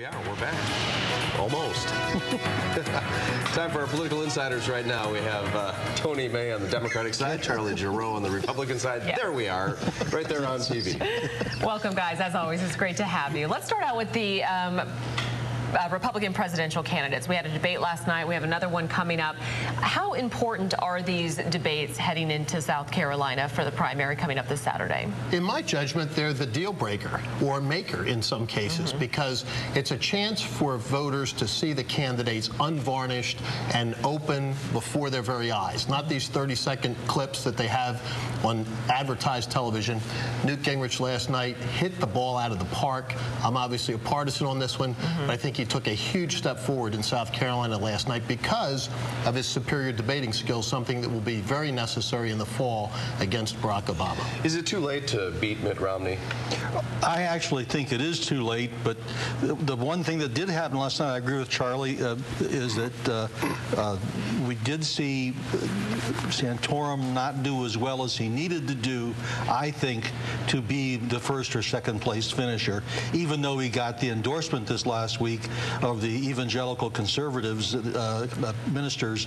we are. We're back. Almost. Time for our political insiders right now. We have Tony May on the Democratic side, Charlie Giroux on the Republican side. Yeah. There we are, right there on TV. Welcome, guys. As always, it's great to have you. Let's start out with the Republican presidential candidates. We had a debate last night. We have another one coming up. How important are these debates heading into South Carolina for the primary coming up this Saturday? In my judgment, they're the deal breaker or maker in some cases, because it's a chance for voters to see the candidates unvarnished and open before their very eyes. Not these 30-second clips that they have on advertised television. Newt Gingrich last night hit the ball out of the park. I'm obviously a partisan on this one, but I think he took a huge step forward in South Carolina last night because of his superior debating skills, something that will be very necessary in the fall against Barack Obama. Is it too late to beat Mitt Romney? I actually think it is too late, but the one thing that did happen last night, I agree with Charlie, is that we did see Santorum not do as well as he needed to do, I think, to be the first or second place finisher, even though he got the endorsement this last week of the evangelical conservatives ministers,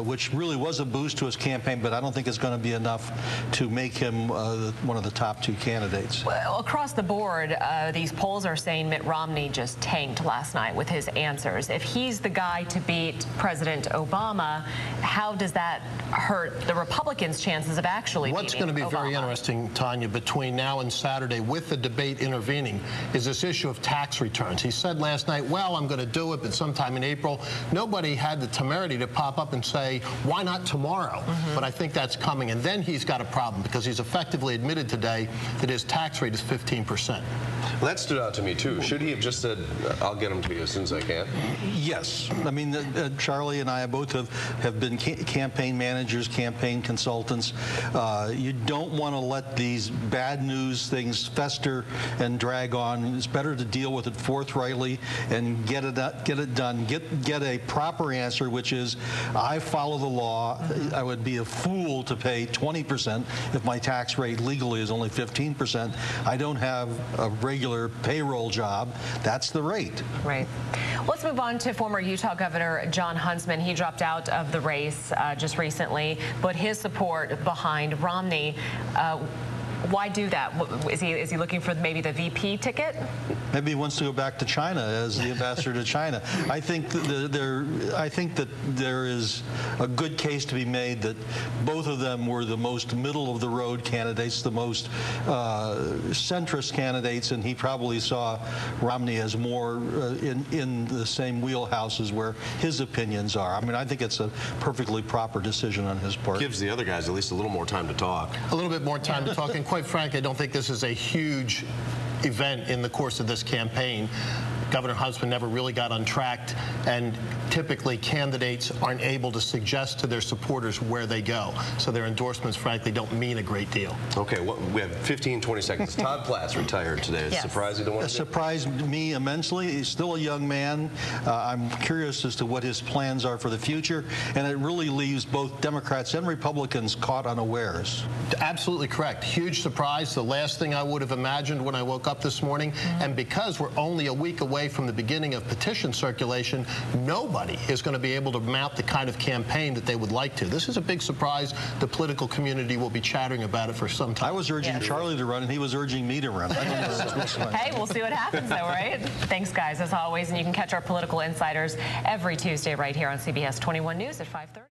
which really was a boost to his campaign, but I don't think it's going to be enough to make him one of the top two candidates. Well, across the board, these polls are saying Mitt Romney just tanked last night with his answers. If he's the guy to beat President Obama, how does that hurt the Republicans' chances of actually What's beating going to be Obama? very interesting, Tanya, between now and Saturday with the debate intervening is this issue of tax returns. He said last night, well, I'm going to do it, but sometime in April. Nobody had the temerity to pop up and say, why not tomorrow? But I think that's coming. And then he's got a problem because he's effectively admitted today that his tax rate is 15%. Well, that stood out to me, too. Should he have just said, I'll get them to you as soon as I can? Yes. I mean, Charlie and I both have been campaign managers, campaign consultants. You don't want to let these bad news things fester and drag on. It's better to deal with it forthrightly and get it done. Get a proper answer, which is, I follow the law. I would be a fool to pay 20% if my tax rate legally is only 15%. I don't have a regular payroll job. That's the rate. Right. Let's move on to former Utah Governor Jon Huntsman. He dropped out of the race just recently, but his support behind Romney. Why do that? Is he looking for maybe the VP ticket? Maybe he wants to go back to China as the ambassador to China. I think that there is a good case to be made that both of them were the most middle-of-the-road candidates, the most centrist candidates, and he probably saw Romney as more in the same wheelhouses where his opinions are. I mean, I think it's a perfectly proper decision on his part. Gives the other guys at least a little more time to talk. A little bit more time to talk. And quite frankly, I don't think this is a huge event in the course of this campaign. Governor Huntsman never really got untracked, and typically candidates aren't able to suggest to their supporters where they go. So their endorsements, frankly, don't mean a great deal. Okay, we have 15, 20 seconds. Todd Platts retired today. Is it surprising to one? It surprised me immensely. He's still a young man. I'm curious as to what his plans are for the future, and it really leaves both Democrats and Republicans caught unawares. Absolutely correct. Huge surprise. The last thing I would have imagined when I woke up this morning, and because we're only a week away from the beginning of petition circulation, nobody is going to be able to mount the kind of campaign that they would like to. This is a big surprise. The political community will be chattering about it for some time. I was urging Charlie to run, and he was urging me to run. I don't know. Hey, we'll see what happens, though, right? Thanks, guys, as always. And you can catch our political insiders every Tuesday right here on CBS 21 News at 5:30.